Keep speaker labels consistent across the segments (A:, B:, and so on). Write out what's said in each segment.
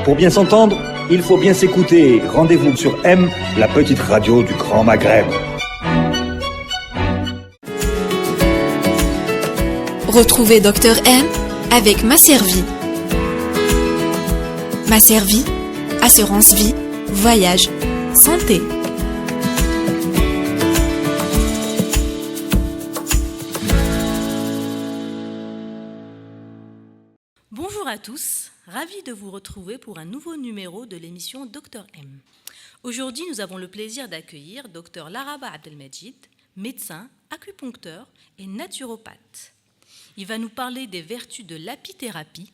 A: Pour bien s'entendre, il faut bien s'écouter. Rendez-vous sur M, la petite radio du Grand Maghreb.
B: Retrouvez Dr M avec Masservie. Masservie, assurance vie, voyage, santé.
C: Bonjour à tous, ravi de vous retrouver pour un nouveau numéro de l'émission Dr M. Aujourd'hui, nous avons le plaisir d'accueillir Dr Laraba Abdelmajid, médecin, acupuncteur et naturopathe. Il va nous parler des vertus de l'apithérapie,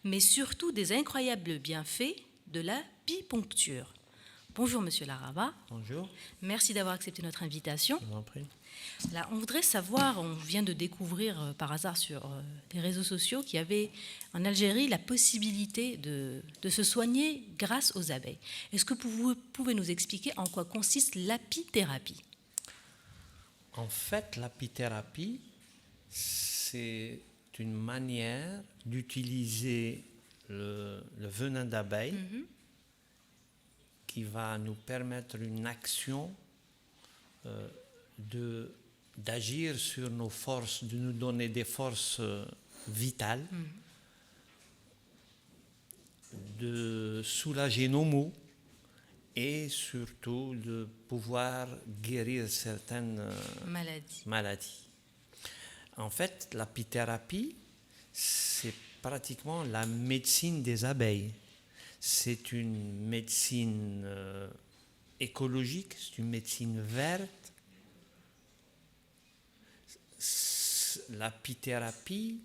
C: mais surtout des incroyables bienfaits de l'apipuncture. Bonjour Monsieur Laraba.
D: Bonjour.
C: Merci d'avoir accepté notre invitation.
D: Je vous en prie.
C: Là, on voudrait savoir, on vient de découvrir par hasard sur les réseaux sociaux qu'il y avait en Algérie la possibilité de se soigner grâce aux abeilles. Est-ce que vous pouvez nous expliquer en quoi consiste l'apithérapie ?
D: En fait, l'apithérapie, c'est une manière d'utiliser le venin d'abeille qui va nous permettre une action d'agir sur nos forces, de nous donner des forces vitales, de soulager nos maux et surtout de pouvoir guérir certaines maladies. En fait, l'apithérapie, c'est pratiquement la médecine des abeilles. C'est une médecine écologique, c'est une médecine verte. L'apithérapie,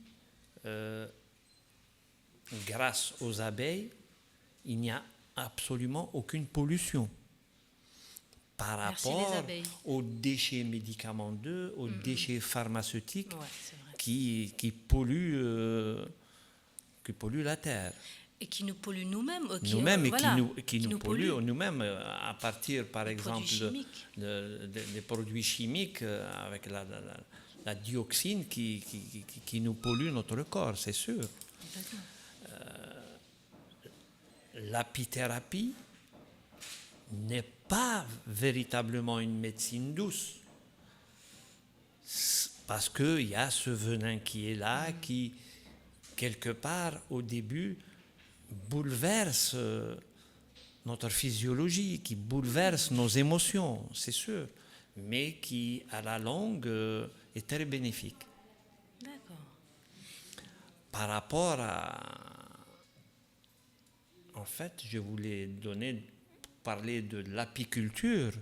D: grâce aux abeilles, il n'y a absolument aucune pollution par rapport aux déchets médicamenteux, aux déchets pharmaceutiques qui polluent la terre.
C: Et qui nous polluent nous-mêmes.
D: Qui nous polluent nous-mêmes à partir, par exemple, des produits chimiques avec la dioxine qui nous pollue notre corps, c'est sûr. L'apithérapie n'est pas véritablement une médecine douce parce qu'il y a ce venin qui est là, qui, quelque part, au début, bouleverse notre physiologie, qui bouleverse nos émotions, c'est sûr, mais qui, à la longue, est très bénéfique.
C: D'accord.
D: Par rapport à... En fait, je voulais parler de l'apiculture.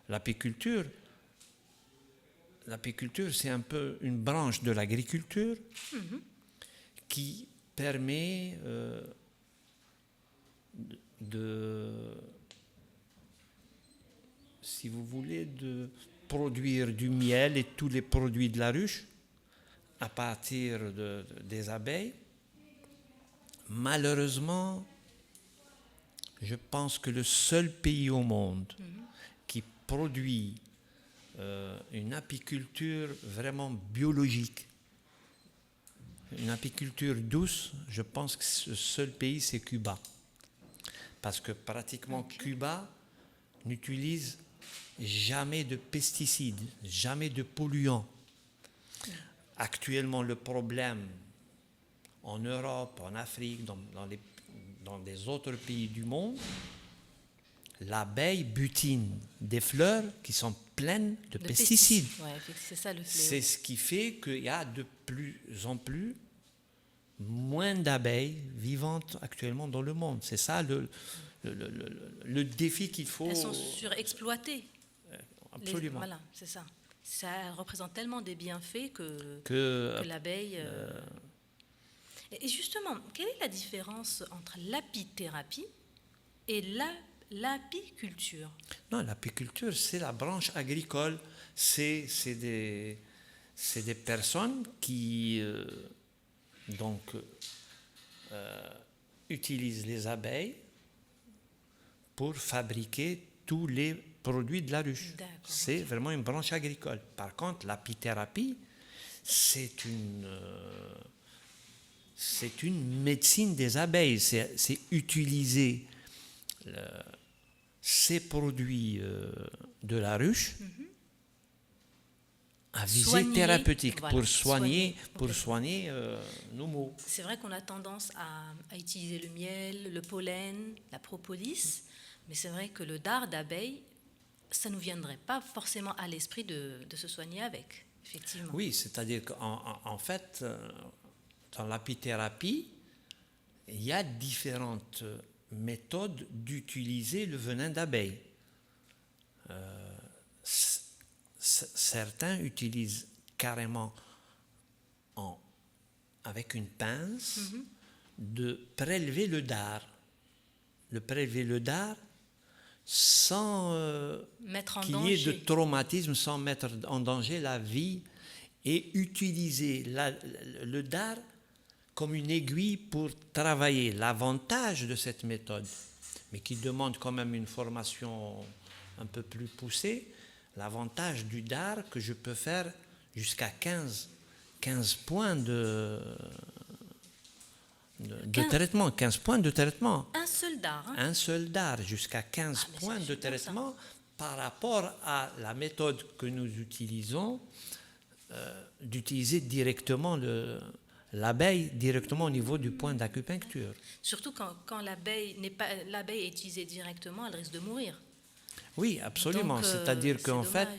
D: L'apiculture, c'est un peu une branche de l'agriculture qui permet si vous voulez, de produire du miel et tous les produits de la ruche à partir des abeilles. Malheureusement, je pense que le seul pays au monde qui produit une apiculture vraiment biologique, une apiculture douce, je pense que ce seul pays, c'est Cuba. Parce que pratiquement Cuba n'utilise jamais de pesticides, jamais de polluants. Actuellement, le problème en Europe, en Afrique, dans des autres pays du monde, l'abeille butine des fleurs qui sont pleines de pesticides.
C: Ouais, c'est ça le fléau.
D: C'est ce qui fait qu'il y a de plus en plus moins d'abeilles vivantes actuellement dans le monde. C'est ça le défi qu'il faut...
C: Elles sont surexploitées.
D: Absolument.
C: Voilà, c'est ça. Ça représente tellement des bienfaits que l'abeille... Et justement, quelle est la différence entre l'apithérapie et l'apiculture ?
D: Non, l'apiculture, c'est la branche agricole. C'est des personnes qui utilisent les abeilles pour fabriquer tous les produits de la ruche. C'est vraiment une branche agricole. Par contre, l'apithérapie, c'est c'est une médecine des abeilles. C'est utiliser ces produits de la ruche à visée thérapeutique,
C: voilà,
D: pour soigner nos maux.
C: C'est vrai qu'on a tendance à utiliser le miel, le pollen, la propolis, mais c'est vrai que le dard d'abeille, ça ne nous viendrait pas forcément à l'esprit de se soigner avec, effectivement.
D: Oui, c'est-à-dire qu'en fait, dans l'apithérapie, il y a différentes méthodes d'utiliser le venin d'abeille. Certains utilisent carrément avec une pince de prélever le dard. Prélever le dard sans qu'il y ait de traumatisme, sans mettre en danger la vie, et utiliser le dard comme une aiguille pour travailler. L'avantage de cette méthode, mais qui demande quand même une formation un peu plus poussée, l'avantage du dard que je peux faire jusqu'à 15 points de traitement. 15 points de traitement.
C: Un seul dard. Hein?
D: Un seul dard, jusqu'à 15 points de traitement par rapport à la méthode que nous utilisons, d'utiliser directement l'abeille directement au niveau du point d'acupuncture.
C: Surtout quand l'abeille est utilisée directement, elle risque de mourir.
D: Oui, absolument.
C: Donc,
D: c'est-à-dire qu'en fait,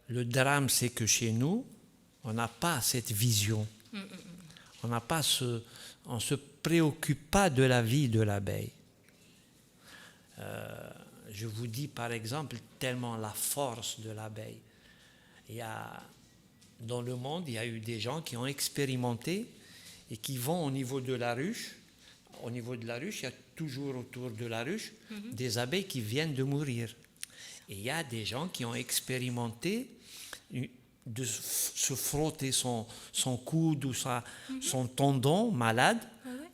D: le drame, c'est que chez nous, on n'a pas cette vision. On ne se préoccupe pas de la vie de l'abeille. Je vous dis par exemple tellement la force de l'abeille. Dans le monde, il y a eu des gens qui ont expérimenté et qui vont au niveau de la ruche. Au niveau de la ruche, il y a toujours autour de la ruche des abeilles qui viennent de mourir. Et il y a des gens qui ont expérimenté de se frotter son coude ou son tendon malade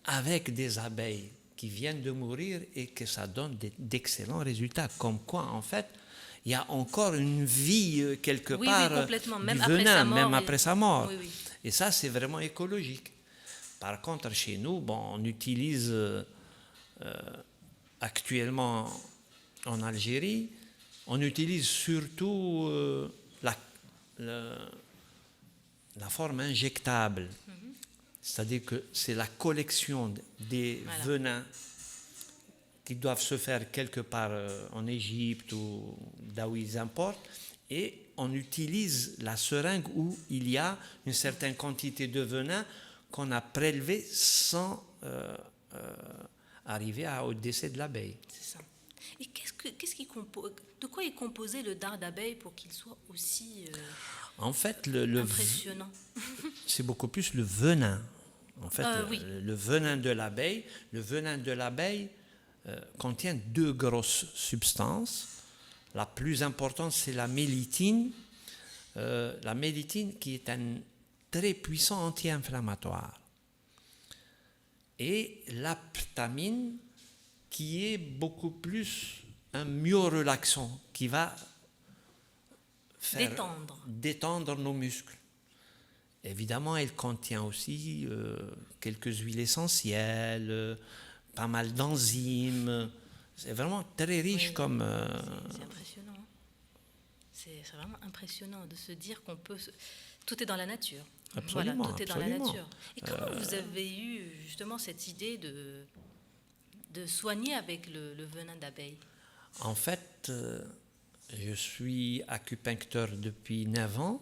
D: avec des abeilles qui viennent de mourir et que ça donne d'excellents résultats. Comme quoi, en fait, il y a encore une vie quelque part
C: complètement. Même
D: du
C: après
D: venin,
C: sa mort,
D: même après sa mort.
C: Oui.
D: Et ça, c'est vraiment écologique. Par contre, chez nous, on utilise actuellement en Algérie, on utilise surtout la forme injectable. C'est-à-dire que c'est la collection des venins qui doivent se faire quelque part en Égypte ou là où ils importent, et on utilise la seringue où il y a une certaine quantité de venin qu'on a prélevé sans arriver au décès de l'abeille.
C: C'est ça. Et de quoi est composé le dard d'abeille pour qu'il soit aussi
D: en fait,
C: impressionnant?
D: C'est beaucoup plus le venin. En fait,
C: oui.
D: le venin de l'abeille contient deux grosses substances. La plus importante, c'est la mélitine. La mélitine qui est un très puissant anti-inflammatoire. Et l'aptamine qui est beaucoup plus un myorelaxant qui va faire détendre nos muscles. Évidemment, elle contient aussi quelques huiles essentielles, pas mal d'enzymes. C'est vraiment très riche comme...
C: C'est impressionnant. C'est vraiment impressionnant de se dire qu'on peut... Tout est dans la nature.
D: Absolument.
C: Voilà, tout est
D: absolument.
C: dans la nature. Et comment vous avez eu justement cette idée de soigner avec le venin d'abeille?
D: En fait, je suis acupuncteur depuis 9 ans.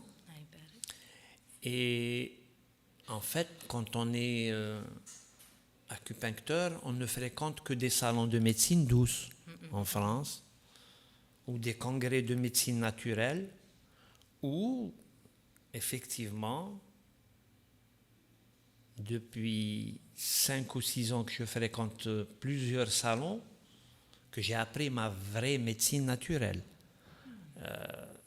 D: Et en fait, quand on est acupuncteur, on ne fréquente que des salons de médecine douce en France, ou des congrès de médecine naturelle, où effectivement, depuis 5 ou 6 ans que je fréquente plusieurs salons, que j'ai appris ma vraie médecine naturelle.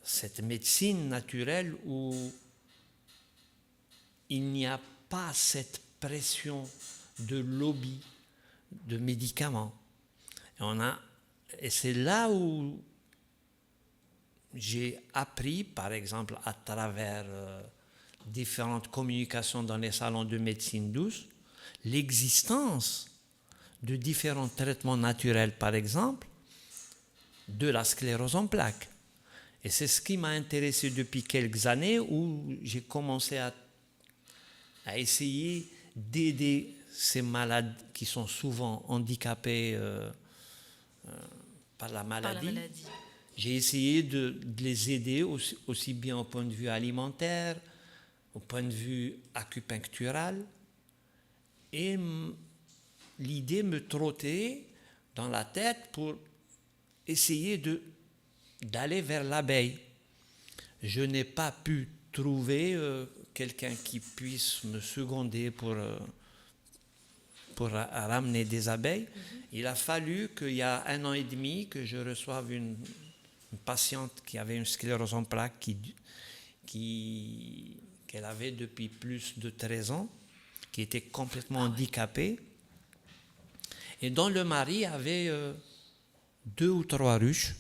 D: Cette médecine naturelle où il n'y a pas cette pression de lobby de médicaments. Et c'est là où j'ai appris, par exemple, à travers différentes communications dans les salons de médecine douce, l'existence de différents traitements naturels, par exemple, de la sclérose en plaques. Et c'est ce qui m'a intéressé depuis quelques années, où j'ai commencé à essayer d'aider ces malades qui sont souvent handicapés par la maladie. J'ai essayé de les aider aussi bien au point de vue alimentaire, au point de vue acupunctural. Et l'idée me trottait dans la tête pour essayer d'aller vers l'abeille. Je n'ai pas pu trouver quelqu'un qui puisse me seconder pour ramener des abeilles. Il a fallu qu'il y a 1 an et demi que je reçoive une patiente qui avait une sclérose en plaques qu'elle avait depuis plus de 13 ans, qui était complètement handicapée, et dont le mari avait 2 ou 3 ruches,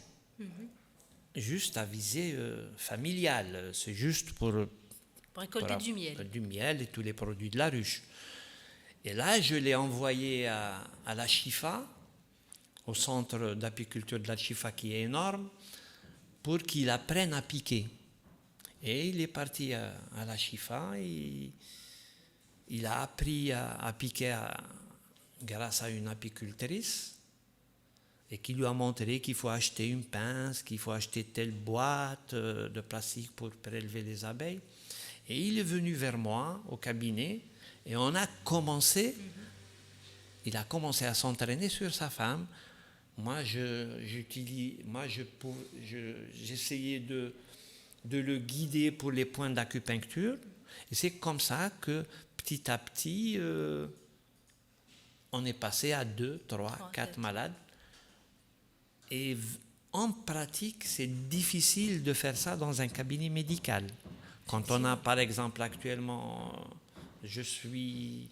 D: juste à visée familiale. C'est juste pour
C: récolter du miel.
D: Du miel et tous les produits de la ruche. Et là, je l'ai envoyé à la Chifa, au centre d'apiculture de la Chifa qui est énorme, pour qu'il apprenne à piquer. Et il est parti à la Chifa et il a appris à piquer grâce à une apicultrice, et qui lui a montré qu'il faut acheter une pince, qu'il faut acheter telle boîte de plastique pour prélever les abeilles. Et il est venu vers moi au cabinet et on a commencé, il a commencé à s'entraîner sur sa femme. Moi, j'essayais de le guider pour les points d'acupuncture. Et c'est comme ça que petit à petit, on est passé à 2, 3, 4 malades. Et en pratique, c'est difficile de faire ça dans un cabinet médical. Quand on a, par exemple, actuellement, je suis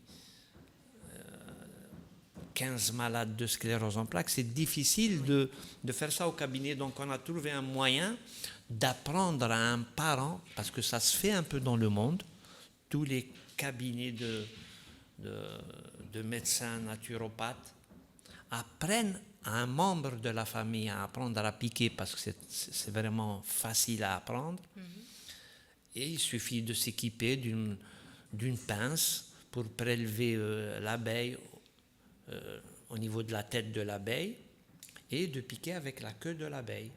D: 15 malades de sclérose en plaques, c'est difficile de faire ça au cabinet. Donc, on a trouvé un moyen d'apprendre à un parent, parce que ça se fait un peu dans le monde, tous les cabinets de médecins naturopathes apprennent à un membre de la famille à apprendre à piquer, parce que c'est vraiment facile à apprendre. Et il suffit de s'équiper d'une pince pour prélever l'abeille au niveau de la tête de l'abeille et de piquer avec la queue de l'abeille.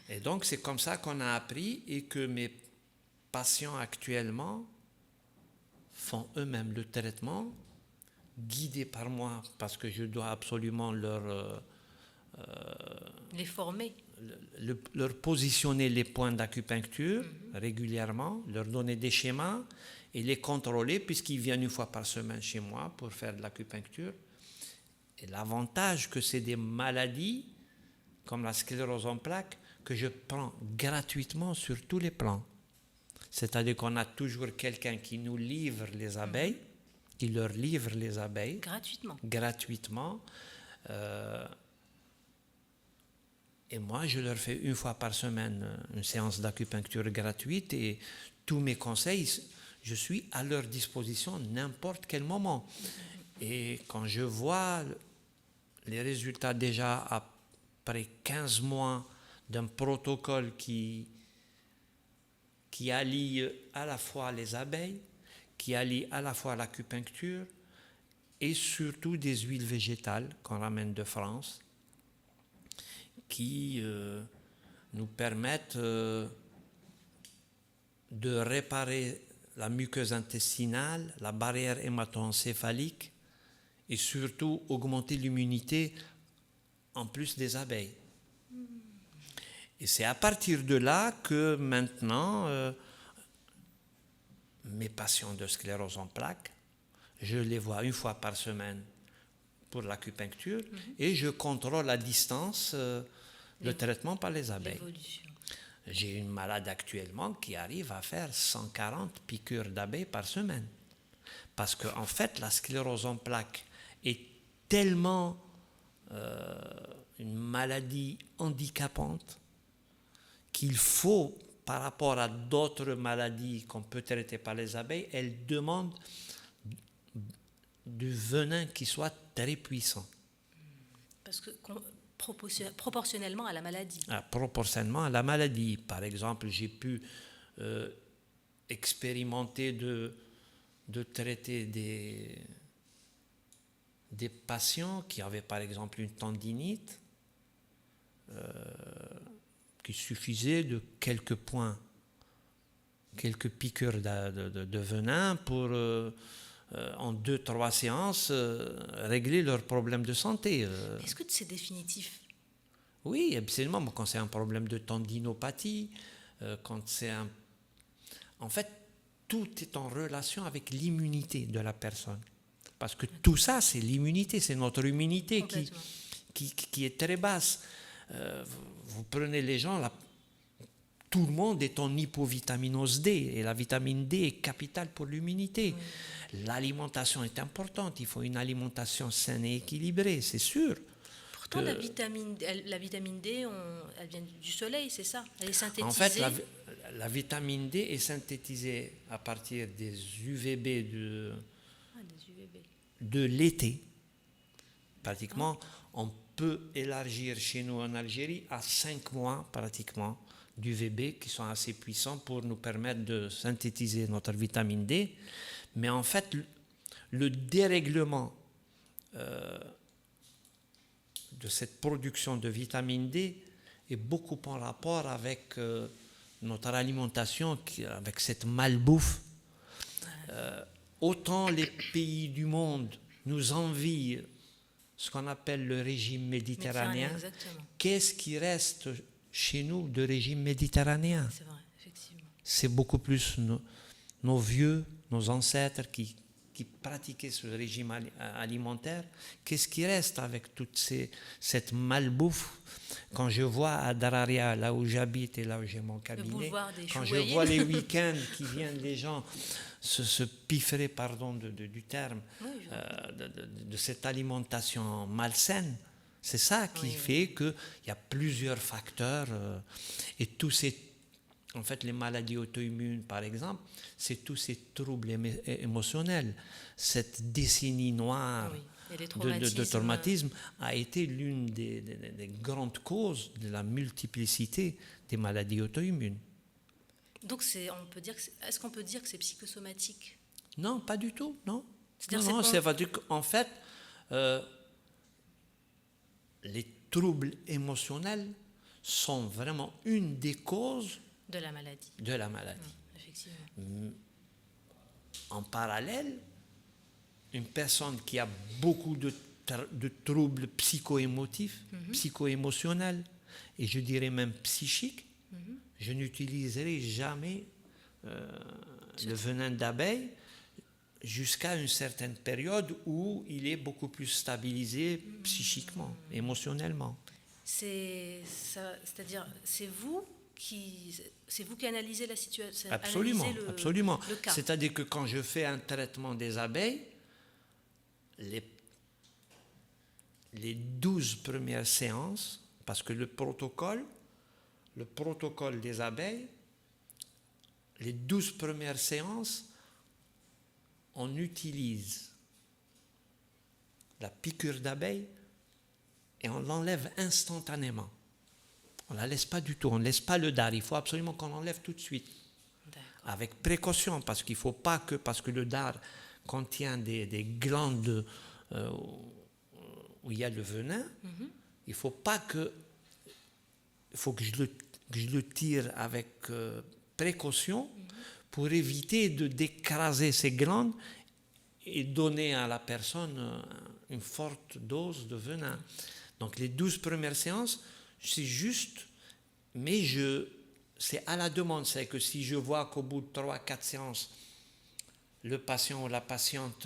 D: Et donc c'est comme ça qu'on a appris, et que mes patients actuellement font eux-mêmes le traitement, guidés par moi, parce que je dois absolument
C: les former,
D: leur positionner les points d'acupuncture régulièrement, leur donner des schémas et les contrôler, puisqu'ils viennent 1 fois par semaine chez moi pour faire de l'acupuncture. Et l'avantage, que c'est des maladies comme la sclérose en plaques que je prends gratuitement sur tous les plans. C'est-à-dire qu'on a toujours quelqu'un qui nous livre les abeilles, qui leur livre les abeilles gratuitement. Et moi, je leur fais 1 fois par semaine une séance d'acupuncture gratuite, et tous mes conseils, je suis à leur disposition n'importe quel moment. Et quand je vois les résultats déjà après 15 mois d'un protocole qui allie à la fois les abeilles, qui allie à la fois l'acupuncture et surtout des huiles végétales qu'on ramène de France, qui nous permettent de réparer la muqueuse intestinale, la barrière hémato-encéphalique, et surtout augmenter l'immunité en plus des abeilles. Et c'est à partir de là que maintenant, mes patients de sclérose en plaques, je les vois 1 fois par semaine pour l'acupuncture, et je contrôle à distance le traitement par les abeilles.
C: L'évolution.
D: J'ai une malade actuellement qui arrive à faire 140 piqûres d'abeilles par semaine. Parce qu'en fait, la sclérose en plaques est tellement une maladie handicapante qu'il faut par rapport à d'autres maladies qu'on peut traiter par les abeilles, elles demandent du venin qui soit très puissant.
C: Parce que proportionnellement à la maladie.
D: Proportionnellement à la maladie. Par exemple, j'ai pu expérimenter de traiter des patients qui avaient par exemple une tendinite, qui suffisait de quelques points, quelques piqûres de venin pour, en 2-3 séances, régler leurs problèmes de santé.
C: Est-ce que c'est définitif?
D: Oui, absolument. Quand c'est un problème de tendinopathie, quand c'est un... En fait, tout est en relation avec l'immunité de la personne. Parce que tout ça, c'est l'immunité, c'est notre immunité qui est très basse. Vous prenez les gens, tout le monde est en hypovitaminose D, et la vitamine D est capitale pour l'immunité. Oui. L'alimentation est importante, il faut une alimentation saine et équilibrée, c'est sûr.
C: Pourtant, la vitamine D, elle vient du soleil, c'est ça? Elle est synthétisée.
D: En fait, la vitamine D est synthétisée à partir des UVB de l'été. Pratiquement, on peut élargir chez nous en Algérie à 5 mois pratiquement d'UVB qui sont assez puissants pour nous permettre de synthétiser notre vitamine D. Mais en fait, le dérèglement de cette production de vitamine D est beaucoup en rapport avec notre alimentation, avec cette malbouffe. Autant les pays du monde nous envient ce qu'on appelle le régime méditerranéen, qu'est-ce qui reste chez nous de régime méditerranéen?
C: C'est vrai, effectivement.
D: C'est beaucoup plus nos vieux, nos ancêtres qui pratiquaient ce régime alimentaire. Qu'est-ce qui reste avec toute cette malbouffe? Quand je vois à Dararia, là où j'habite et là où j'ai mon cabinet, quand je vois les week-ends qui viennent les gens se piffrer, pardon du terme, de cette alimentation malsaine, c'est ça qui fait qu'il y a plusieurs facteurs et tous ces... En fait, les maladies auto-immunes, par exemple, c'est tous ces troubles émotionnels. Cette décennie noire de traumatisme a été l'une des grandes causes de la multiplicité des maladies auto-immunes.
C: Donc, est-ce qu'on peut dire que c'est psychosomatique?
D: Non, pas du tout, non. En fait, les troubles émotionnels sont vraiment une des causes
C: de la maladie.
D: Effectivement. En parallèle, une personne qui a beaucoup de troubles psycho-émotifs, psycho-émotionnels, et je dirais même psychiques, je n'utiliserai jamais le venin d'abeille jusqu'à une certaine période où il est beaucoup plus stabilisé psychiquement, émotionnellement.
C: C'est-à-dire, c'est vous qui analysez la situation.
D: Absolument, absolument. C'est-à-dire que quand je fais un traitement des abeilles, les 12 premières séances, parce que le protocole des abeilles, les 12 premières séances, on utilise la piqûre d'abeille et on l'enlève instantanément. On ne la laisse pas du tout, on ne laisse pas le dard. Il faut absolument qu'on l'enlève tout de suite. Avec précaution, parce qu'il ne faut pas que, parce que le dard contient des glandes où il y a le venin, il faut pas que... Il faut que je le tire avec précaution pour éviter d'écraser ces glandes et donner à la personne une forte dose de venin. Donc les 12 premières séances, c'est juste, mais c'est à la demande. C'est que si je vois qu'au bout de 3-4 séances, le patient ou la patiente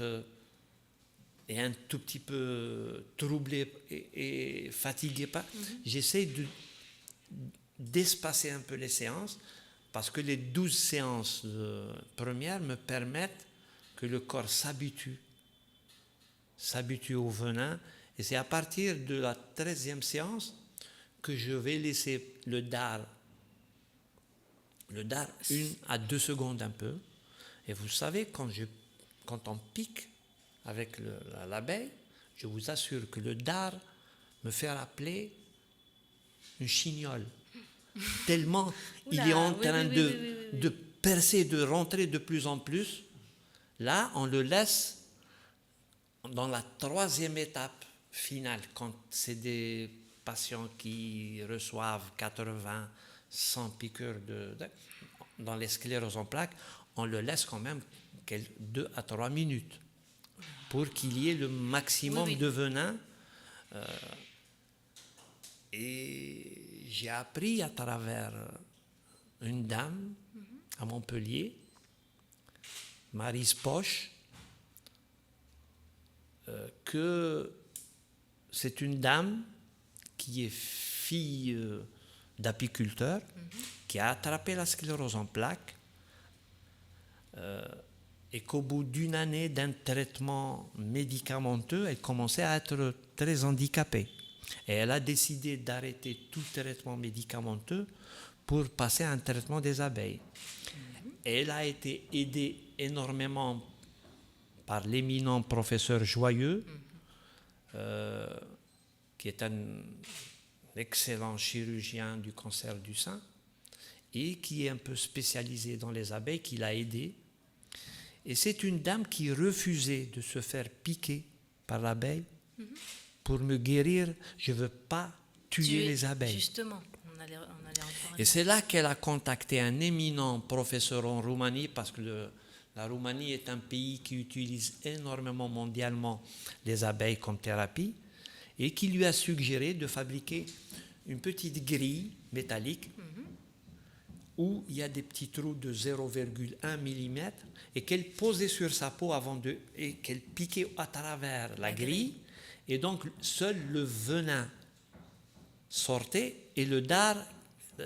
D: est un tout petit peu troublé et fatigué, j'essaie d'espacer un peu les séances, parce que les 12 séances premières me permettent que le corps s'habitue au venin, et c'est à partir de la 13e séance que je vais laisser le dard Le dard, 1 à 2 secondes un peu. Et vous savez, quand on pique avec l'abeille, je vous assure que le dard me fait rappeler une chignole. Tellement il est en train de percer, de rentrer de plus en plus. Là, on le laisse dans la 3e étape finale, quand c'est des patients qui reçoivent 80, 100 piqûres dans les scléroses en plaques, on le laisse quand même 2 à 3 minutes pour qu'il y ait le maximum de venin. Et j'ai appris à travers une dame à Montpellier, Maryse Poche, que c'est une dame qui est fille d'apiculteur, qui a attrapé la sclérose en plaques, et qu'au bout d'une année d'un traitement médicamenteux, elle commençait à être très handicapée. Et elle a décidé d'arrêter tout traitement médicamenteux pour passer à un traitement des abeilles. Et elle a été aidée énormément par l'éminent professeur Joyeux, qui est un excellent chirurgien du cancer du sein et qui est un peu spécialisé dans les abeilles, qui l'a aidé. Et c'est une dame qui refusait de se faire piquer par l'abeille pour me guérir. Je ne veux pas tuer les abeilles.
C: Justement, on allait encore.
D: Et c'est là qu'elle a contacté un éminent professeur en Roumanie, parce que la Roumanie est un pays qui utilise énormément mondialement les abeilles comme thérapie, et qui lui a suggéré de fabriquer une petite grille métallique où il y a des petits trous de 0,1 mm et qu'elle posait sur sa peau et qu'elle piquait à travers la grille. Et donc, seul le venin sortait et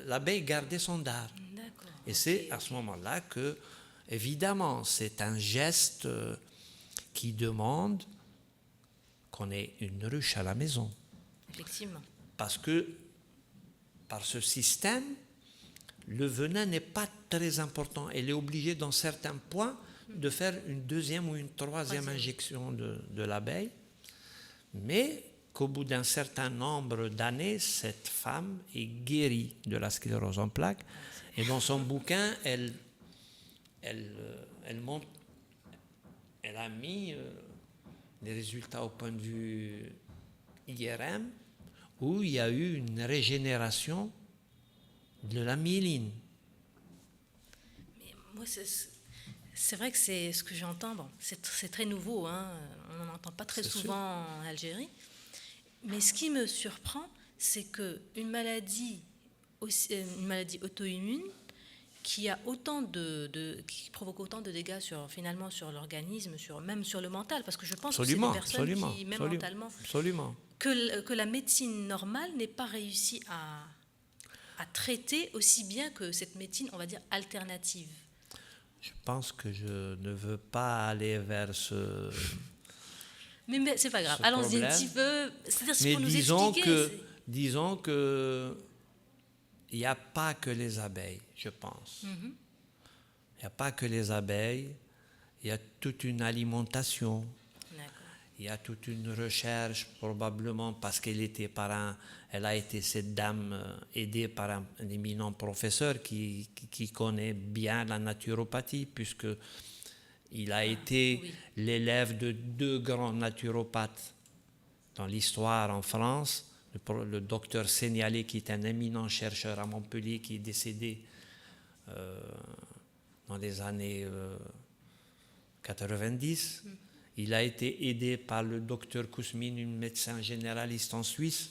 D: l'abeille gardait son dard. Et c'est à ce moment-là que, évidemment, c'est un geste qui demande qu'on ait une ruche à la maison.
C: Effectivement.
D: Parce que, par ce système, le venin n'est pas très important. Elle est obligée, dans certains points, de faire une 2e ou une 3e injection de l'abeille. Mais qu'au bout d'un certain nombre d'années, cette femme est guérie de la sclérose en plaques. Et dans son bouquin, elle a mis les résultats au point de vue IRM, où il y a eu une régénération de la myéline.
C: Mais moi, c'est vrai que c'est ce que j'entends. Bon, c'est très nouveau, hein. On n'en entend pas très souvent en Algérie. Mais ce qui me surprend, c'est qu'une maladie auto-immune qui provoque autant de dégâts finalement sur l'organisme, même sur le mental, parce que je pense que c'est une personne qui, même mentalement, que la médecine normale n'ait pas réussi à traiter aussi bien que cette médecine, on va dire, alternative.
D: Je pense que je ne veux pas aller vers ce...
C: Mais c'est pas grave, allons-y un petit peu.
D: Mais disons que il n'y a pas que les abeilles, je pense. Il n'y a pas que les abeilles, il y a toute une alimentation. Il y a toute une recherche, probablement parce elle a été cette dame aidée par un éminent professeur qui connaît bien la naturopathie, puisque il a été l'élève de 2 grands naturopathes dans l'histoire en France, le docteur Seignalé, qui est un éminent chercheur à Montpellier, qui est décédé dans les années 90. Il a été aidé par le docteur Kousmine, une médecin généraliste en Suisse,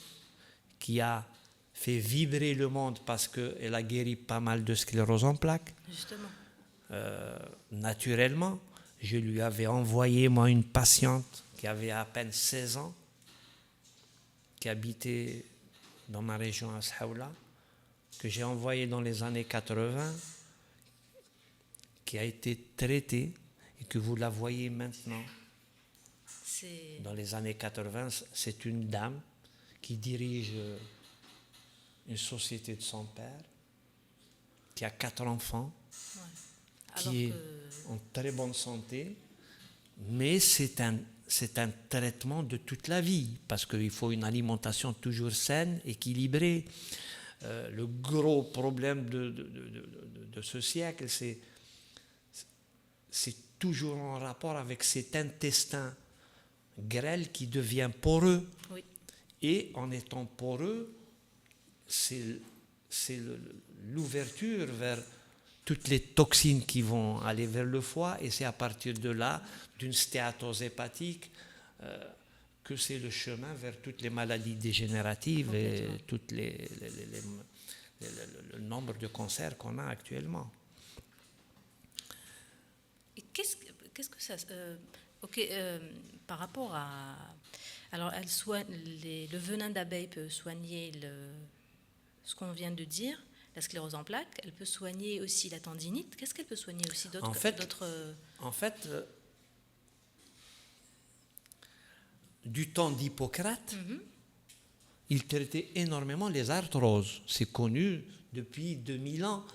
D: qui a fait vibrer le monde parce qu'elle a guéri pas mal de sclérose en plaques.
C: Justement.
D: Naturellement, je lui avais envoyé, moi, une patiente qui avait à peine 16 ans, qui habitait dans ma région à Saoula, que j'ai envoyée dans les années 80, qui a été traitée et que vous la voyez maintenant. Dans les années 80, c'est une dame qui dirige une société de son père, qui a 4 enfants,
C: Alors
D: qui est
C: que-
D: en très bonne santé, mais c'est un traitement de toute la vie, parce qu'il faut une alimentation toujours saine, équilibrée. Le gros problème de ce siècle, c'est toujours en rapport avec cet intestin grêle qui devient poreux.
C: Oui.
D: Et en étant poreux, c'est l'ouverture vers toutes les toxines qui vont aller vers le foie, et c'est à partir de là, d'une stéatose hépatique, que c'est le chemin vers toutes les maladies dégénératives et toutes le nombre de cancers qu'on a actuellement.
C: Et qu'est-ce que ça... par rapport à... Alors, le venin d'abeille peut soigner ce qu'on vient de dire, la sclérose en plaques. Elle peut soigner aussi la tendinite. Qu'est-ce qu'elle peut soigner aussi d'autres...
D: En fait, du temps d'Hippocrate, il traitait énormément les arthroses. C'est connu depuis 2000 ans.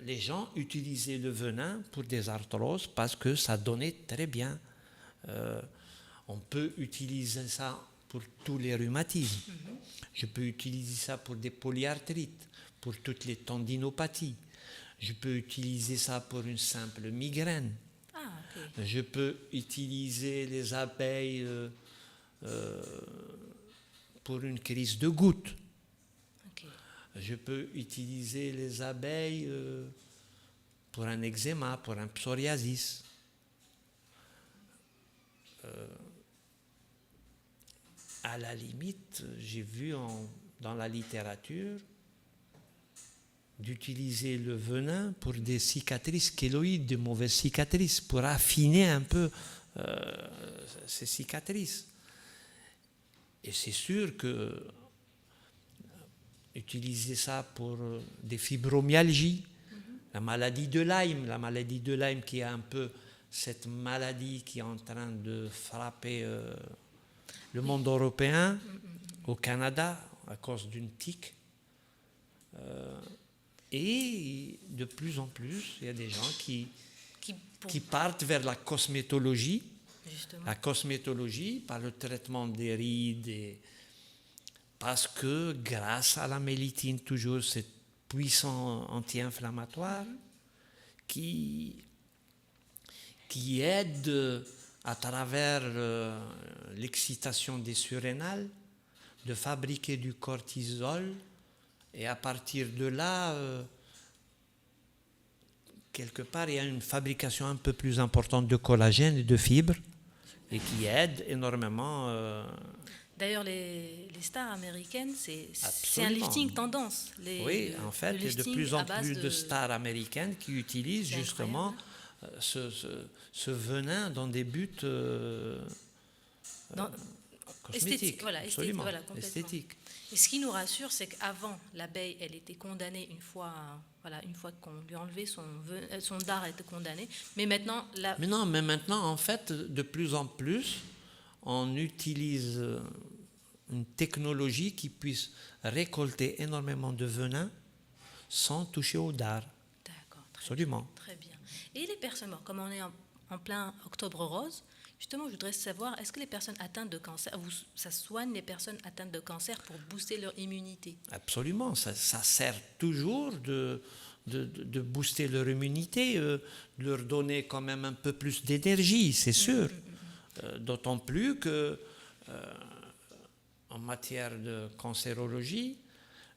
D: Les gens utilisaient le venin pour des arthroses parce que ça donnait très bien. On peut utiliser ça pour tous les rhumatismes. Je peux utiliser ça pour des polyarthrites, pour toutes les tendinopathies. Je peux utiliser ça pour une simple migraine.
C: Ah, ok.
D: Je peux utiliser les abeilles pour une crise de goutte.
C: Ok.
D: Je peux utiliser les abeilles pour un eczéma, pour un psoriasis. À la limite, j'ai vu dans la littérature d'utiliser le venin pour des cicatrices kéloïdes, de mauvaises cicatrices, pour affiner un peu ces cicatrices. Et c'est sûr que utiliser ça pour des fibromyalgies, la maladie de Lyme qui est un peu cette maladie qui est en train de frapper le monde européen, au Canada, à cause d'une tique. Et de plus en plus, il y a des gens qui partent vers la cosmétologie.
C: Justement.
D: La cosmétologie, par le traitement des rides, parce que grâce à la mélitine, toujours cette puissance anti-inflammatoire, qui aide à travers l'excitation des surrénales de fabriquer du cortisol, et à partir de là, quelque part, il y a une fabrication un peu plus importante de collagène et de fibres, et qui aide énormément.
C: D'ailleurs, les stars américaines, c'est un
D: Absolument.
C: lifting tendance.
D: Oui, en fait, il y a de plus en plus de stars américaines qui utilisent justement ce venin dans des buts cosmétiques.
C: Esthétique, voilà, complètement.
D: Esthétique.
C: Et ce qui nous rassure, c'est qu'avant, l'abeille, elle était condamnée une fois qu'on lui enlevait son dard, était condamné. Mais maintenant,
D: Mais maintenant, en fait, de plus en plus, on utilise une technologie qui puisse récolter énormément de venin sans toucher au dard.
C: D'accord.
D: Absolument.
C: Très bien. Et les personnes, comme on est en plein octobre rose, justement, je voudrais savoir, est-ce que les personnes atteintes de cancer, ça soigne les personnes atteintes de cancer pour booster leur immunité?
D: Absolument, ça sert toujours de booster leur immunité, de leur donner quand même un peu plus d'énergie, c'est sûr. D'autant plus que en matière de cancérologie,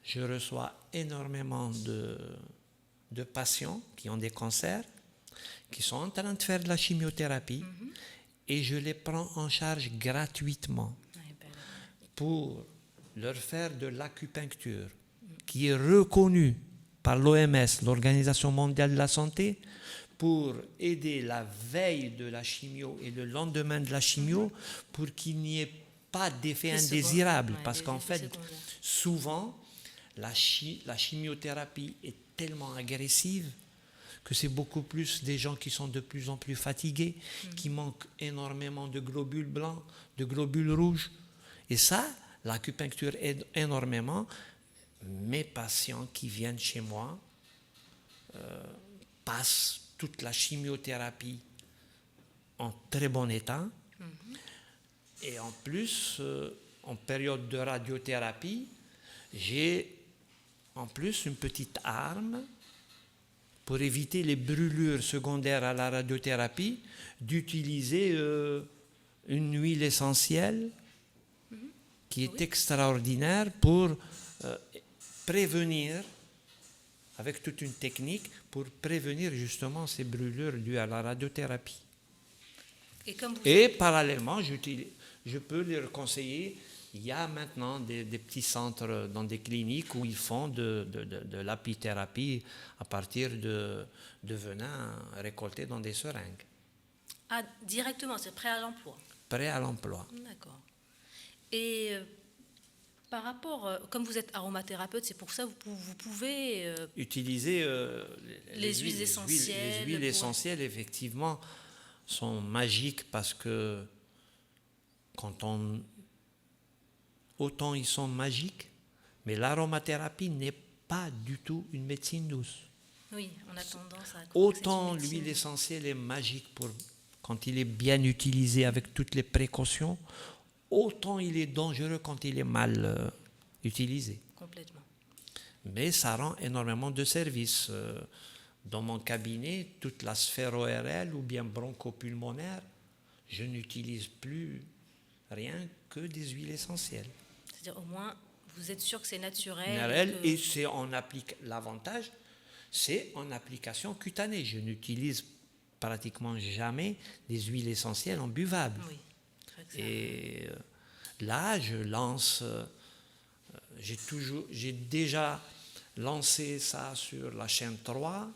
D: je reçois énormément de patients qui ont des cancers, qui sont en train de faire de la chimiothérapie, et je les prends en charge gratuitement pour leur faire de l'acupuncture, qui est reconnue par l'OMS, l'Organisation mondiale de la santé, pour aider la veille de la chimio et le lendemain de la chimio, pour qu'il n'y ait pas d'effet indésirable. Parce qu'en fait, souvent, la chimiothérapie est tellement agressive que c'est beaucoup plus des gens qui sont de plus en plus fatigués, qui manquent énormément de globules blancs, de globules rouges. Et ça, l'acupuncture aide énormément. Mes patients qui viennent chez moi passe toute la chimiothérapie en très bon état. Et en plus, en période de radiothérapie, j'ai en plus une petite arme pour éviter les brûlures secondaires à la radiothérapie, d'utiliser une huile essentielle qui est extraordinaire pour prévenir, avec toute une technique, pour prévenir justement ces brûlures dues à la radiothérapie. Et parallèlement, je peux leur conseiller, il y a maintenant des petits centres dans des cliniques où ils font de l'apithérapie à partir de venin récolté dans des seringues.
C: Ah, directement, c'est prêt à l'emploi.
D: Prêt à l'emploi.
C: D'accord. Et par rapport, comme vous êtes aromathérapeute, c'est pour ça que vous pouvez
D: utiliser
C: les huiles essentielles.
D: Les huiles essentielles, effectivement, sont magiques parce que autant ils sont magiques, mais l'aromathérapie n'est pas du tout une médecine douce.
C: Oui, on a tendance à...
D: Autant l'huile essentielle est magique quand il est bien utilisé avec toutes les précautions, autant il est dangereux quand il est mal utilisé.
C: Complètement.
D: Mais ça rend énormément de services. Dans mon cabinet, toute la sphère ORL ou bien bronchopulmonaire, je n'utilise plus rien que des huiles essentielles.
C: C'est-à-dire au moins, vous êtes sûr que c'est naturel.
D: Et c'est l'avantage, c'est en application cutanée. Je n'utilise pratiquement jamais des huiles essentielles en buvables.
C: Oui.
D: Et là, je lance, j'ai déjà lancé ça sur la chaîne 3,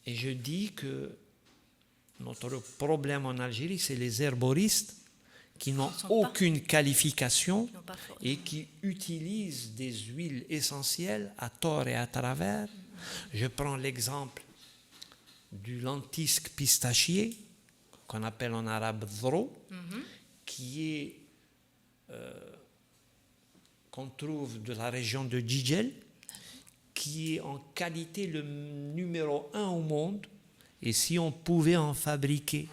D: et je dis que notre problème en Algérie, c'est les herboristes qui n'ont aucune qualification et qui utilisent des huiles essentielles à tort et à travers. Je prends l'exemple du lentisque pistachier, qu'on appelle en arabe dhro, qu'on trouve de la région de Djidjel, qui est en qualité le numéro 1 au monde. Et si on pouvait en fabriquer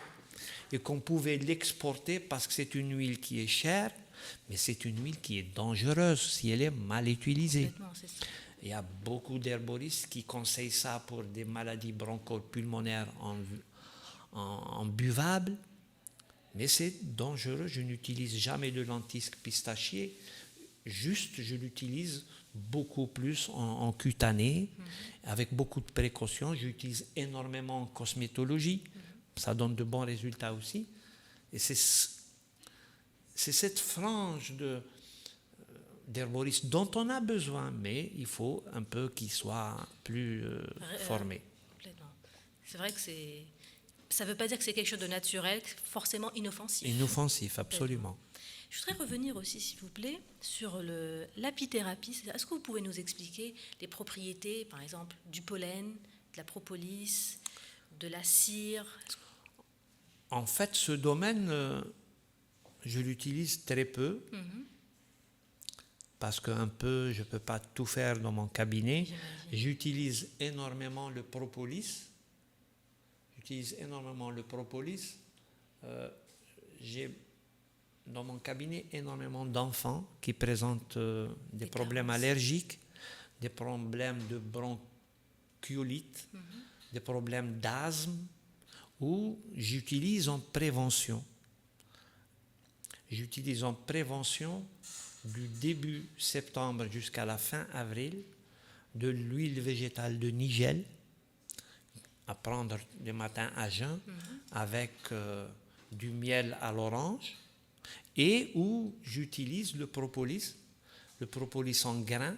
D: et qu'on pouvait l'exporter, parce que c'est une huile qui est chère, mais c'est une huile qui est dangereuse si elle est mal utilisée. Il y a beaucoup d'herboristes qui conseillent ça pour des maladies bronchopulmonaires en buvable, mais c'est dangereux. Je n'utilise jamais de lentisque pistachier, juste je l'utilise beaucoup plus en cutané, avec beaucoup de précautions. J'utilise énormément en cosmétologie, ça donne de bons résultats aussi. Et c'est cette frange d'herboristes dont on a besoin, mais il faut un peu qu'ils soient plus formés.
C: Complètement. C'est vrai que ça ne veut pas dire que c'est quelque chose de naturel, forcément inoffensif.
D: Inoffensif, absolument.
C: Je voudrais revenir aussi, s'il vous plaît, sur l'apithérapie. Est-ce que vous pouvez nous expliquer les propriétés, par exemple, du pollen, de la propolis, de la cire?
D: En fait, ce domaine, je l'utilise très peu, parce que je ne peux pas tout faire dans mon cabinet. J'utilise énormément le propolis. J'ai dans mon cabinet énormément d'enfants qui présentent des problèmes allergiques, des problèmes de bronchiolite, des problèmes d'asthme, où j'utilise en prévention. J'utilise en prévention du début septembre jusqu'à la fin avril de l'huile végétale de nigel à prendre le matin à jeun avec du miel à l'orange, et où j'utilise le propolis en grain.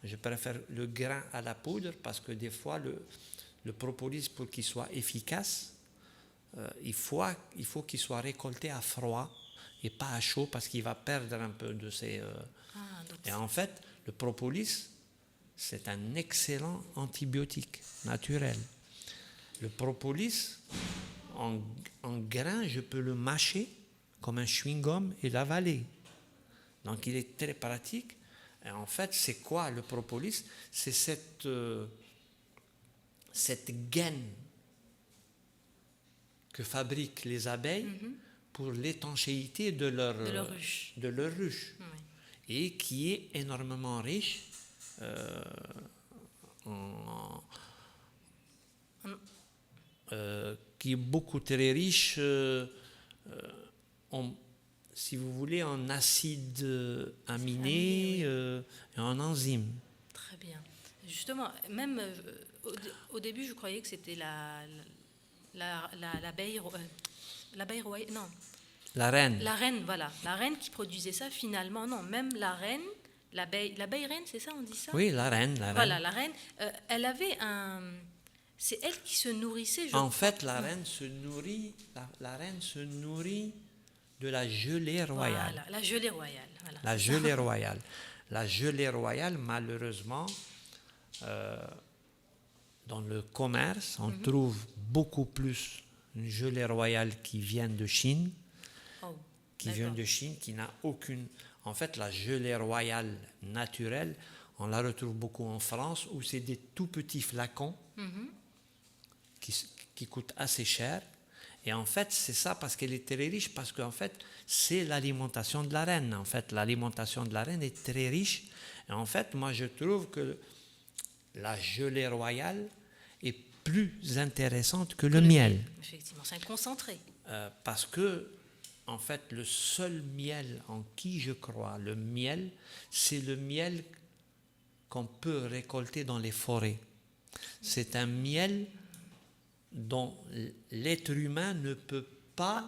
D: Je préfère le grain à la poudre parce que des fois le propolis, pour qu'il soit efficace, il faut qu'il soit récolté à froid et pas à chaud, parce qu'il va perdre un peu de ses... Et en fait, le propolis, c'est un excellent antibiotique naturel. Le propolis, en grain, je peux le mâcher comme un chewing-gum et l'avaler. Donc il est très pratique. Et en fait, c'est quoi le propolis? C'est cette gaine que fabriquent les abeilles pour l'étanchéité de leur ruche.
C: Oui.
D: Et qui est énormément riche qui est beaucoup très riche si vous voulez, en acides aminés et en enzymes.
C: Très bien. Justement, même au début, je croyais que c'était l'abeille royale. Non.
D: La reine.
C: La reine, voilà. La reine qui produisait ça, finalement, non. Même la reine, l'abeille reine, c'est ça, on dit ça?
D: Oui, la reine.
C: Voilà, la reine. Elle avait un... C'est elle qui se nourrissait.
D: En fait, la reine se nourrit. La reine se nourrit de la gelée royale.
C: Voilà, la gelée royale. Voilà,
D: la gelée royale. La gelée royale, malheureusement, dans le commerce, on trouve beaucoup plus une gelée royale qui vient de Chine, qui n'a aucune... En fait, la gelée royale naturelle, on la retrouve beaucoup en France, où c'est des tout petits flacons qui coûtent assez cher. Et en fait, c'est ça parce qu'elle est très riche, parce qu'en fait, c'est l'alimentation de la reine. En fait, l'alimentation de la reine est très riche. Et en fait, moi, je trouve que la gelée royale est plus intéressante que le miel.
C: Effectivement, c'est un concentré.
D: Parce que, en fait, le seul miel en qui je crois, le miel, c'est le miel qu'on peut récolter dans les forêts. C'est un miel dont l'être humain ne peut pas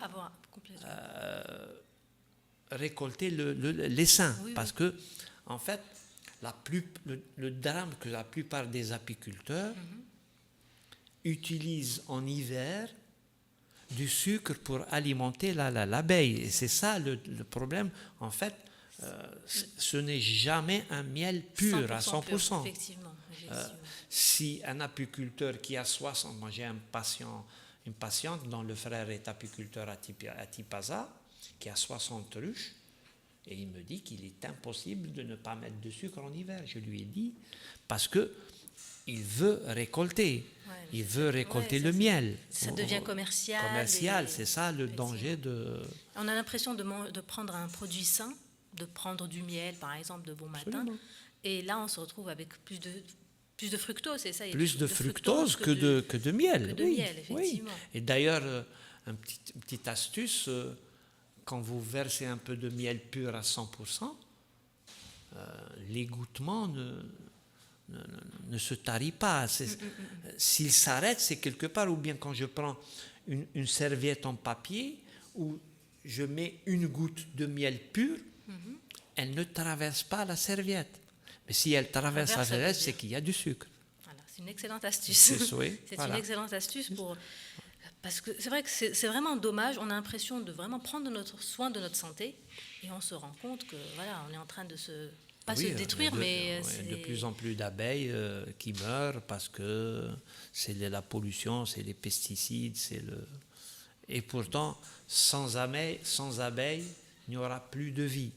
D: récolter l'essaim. Oui, parce que, en fait, le drame que la plupart des apiculteurs utilisent en hiver du sucre pour alimenter l'abeille. Et c'est ça le problème. En fait, ce n'est jamais un miel pur à 100%.
C: Pur, effectivement.
D: Si un apiculteur qui a 60... Moi, j'ai une patiente dont le frère est apiculteur à Tipaza, qui a 60 ruches, et il me dit qu'il est impossible de ne pas mettre de sucre en hiver. Je lui ai dit, parce que il veut récolter. Il veut récolter le miel.
C: Ça devient commercial.
D: Commercial, c'est ça le danger de...
C: On a l'impression de prendre un produit sain, de prendre du miel, par exemple, de bon matin.
D: Absolument.
C: Et là, on se retrouve avec plus de fructose, c'est ça?
D: Plus de fructose que de miel.
C: Que de miel, effectivement.
D: Oui. Et d'ailleurs, une petite astuce, quand vous versez un peu de miel pur à 100%, l'égouttement ne se tarit pas. S'il s'arrête, c'est quelque part, ou bien quand je prends une serviette en papier où je mets une goutte de miel pur, elle ne traverse pas la serviette. Mais si elle traverse la serviette, c'est qu'il y a du sucre.
C: Voilà, c'est une excellente astuce.
D: C'est
C: une excellente astuce parce que c'est vrai que c'est vraiment dommage. On a l'impression de vraiment prendre soin de notre santé et on se rend compte que voilà, on est en train de se détruire, mais
D: de plus en plus d'abeilles qui meurent parce que c'est la pollution, c'est les pesticides, et pourtant sans abeilles, il n'y aura plus de vie.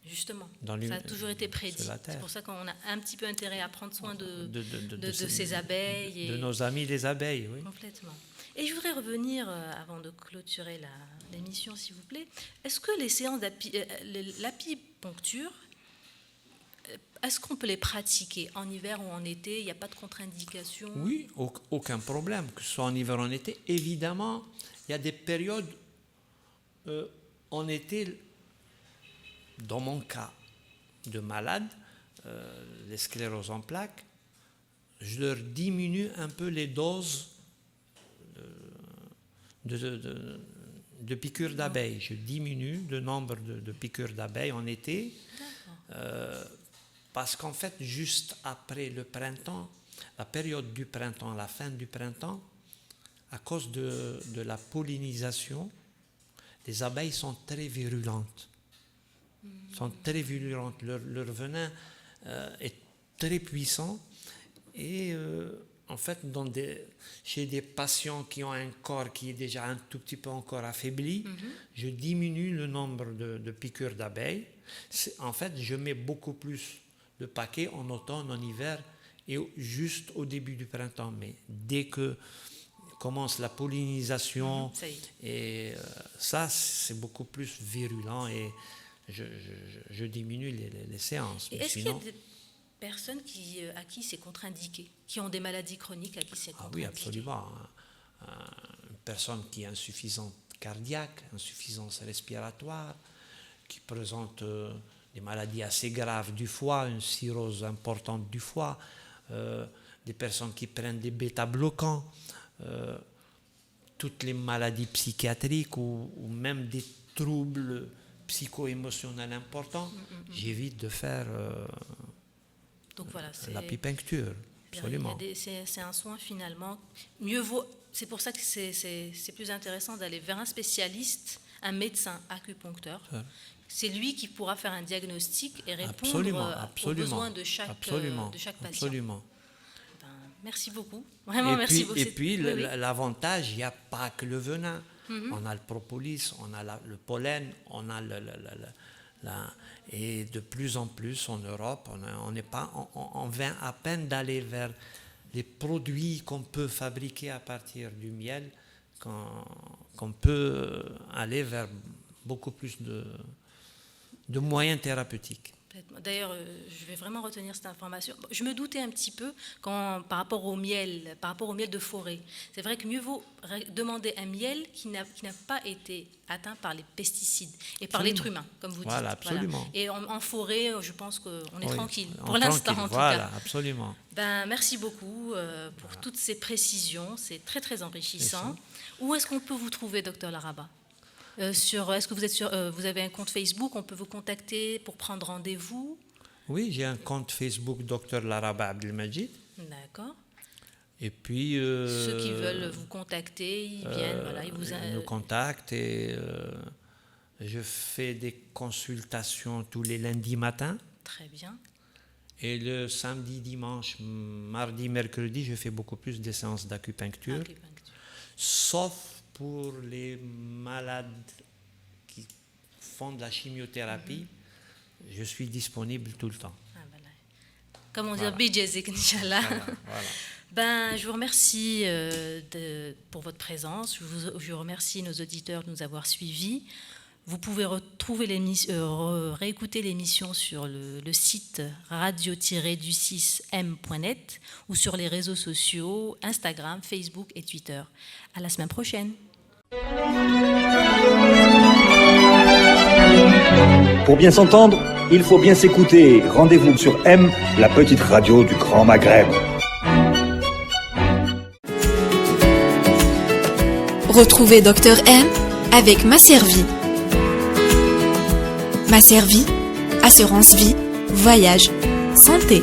C: Justement, ça a toujours été prédit. C'est pour ça qu'on a un petit peu intérêt à prendre soin de ces abeilles.
D: De nos amis les abeilles, oui.
C: Complètement. Et je voudrais revenir, avant de clôturer l'émission, s'il vous plaît, est-ce que les séances l'apipuncture, est-ce qu'on peut les pratiquer en hiver ou en été? Il n'y a pas de contre-indication?
D: Oui, aucun problème, que ce soit en hiver ou en été. Évidemment, il y a des périodes en été, dans mon cas de malade, les scléroses en plaques, je leur diminue un peu les doses de piqûres d'abeilles. Je diminue le nombre de piqûres d'abeilles en été. Parce qu'en fait, juste après le printemps, la période du printemps, la fin du printemps, à cause de la pollinisation, les abeilles sont très virulentes. Leur venin est très puissant. Et en fait, chez des patients qui ont un corps qui est déjà un tout petit peu encore affaibli, je diminue le nombre de piqûres d'abeilles. En fait, je mets beaucoup plus de paquets en automne, en hiver, et juste au début du printemps. Mais dès que commence la pollinisation, et ça, c'est beaucoup plus virulent et je diminue les séances.
C: Et est-ce qu'il y a des personnes à qui c'est contre-indiqué, qui ont des maladies chroniques à qui c'est contre-indiqué?
D: Oui, absolument. Une personne qui a insuffisance cardiaque, insuffisance respiratoire, qui présente des maladies assez graves du foie, une cirrhose importante du foie, des personnes qui prennent des bêta-bloquants, toutes les maladies psychiatriques ou même des troubles psycho-émotionnels importants, j'évite de faire
C: donc voilà,
D: l'apipuncture. Absolument.
C: C'est un soin finalement. Mieux vaut. C'est pour ça que c'est plus intéressant d'aller vers un spécialiste, un médecin acupuncteur. C'est lui qui pourra faire un diagnostic et répondre aux besoins de chaque patient.
D: Absolument.
C: Merci beaucoup. Vraiment, merci beaucoup.
D: Et puis, l'avantage, il n'y a pas que le venin. On a le propolis, on a le pollen, on a et de plus en plus en Europe, on vient à peine d'aller vers les produits qu'on peut fabriquer à partir du miel, qu'on peut aller vers beaucoup plus de moyens thérapeutiques.
C: D'ailleurs, je vais vraiment retenir cette information. Je me doutais un petit peu par rapport au miel de forêt. C'est vrai que mieux vaut demander un miel qui n'a pas été atteint par les pesticides et par l'être humain, comme vous dites.
D: Voilà, absolument.
C: Et en forêt, je pense qu'on est tranquille, pour l'instant en tout cas.
D: Voilà, absolument.
C: Merci beaucoup pour toutes ces précisions, c'est très très enrichissant. Où est-ce qu'on peut vous trouver, Dr Laraba? Est-ce que vous avez un compte Facebook? On peut vous contacter pour prendre rendez-vous?
D: Oui, j'ai un compte Facebook Dr Laraba Abdelmajid.
C: D'accord.
D: Et puis
C: ceux qui veulent vous contacter, ils viennent, ils
D: nous contactent et je fais des consultations tous les lundis matins.
C: Très bien.
D: Et le samedi, dimanche, mardi, mercredi, je fais beaucoup plus des séances d'acupuncture. Sauf pour les malades qui font de la chimiothérapie, je suis disponible tout le temps.
C: Comme on dit, Bijazik, Inch'Allah. Voilà. Je vous remercie pour votre présence. Je remercie nos auditeurs de nous avoir suivis. Vous pouvez réécouter l'émission sur le site radio-du6m.net ou sur les réseaux sociaux Instagram, Facebook et Twitter. À la semaine prochaine.
A: Pour bien s'entendre, il faut bien s'écouter. Rendez-vous sur M, la petite radio du Grand Maghreb.
B: Retrouvez Dr M avec Masservi. Masservi, assurance vie, voyage, santé.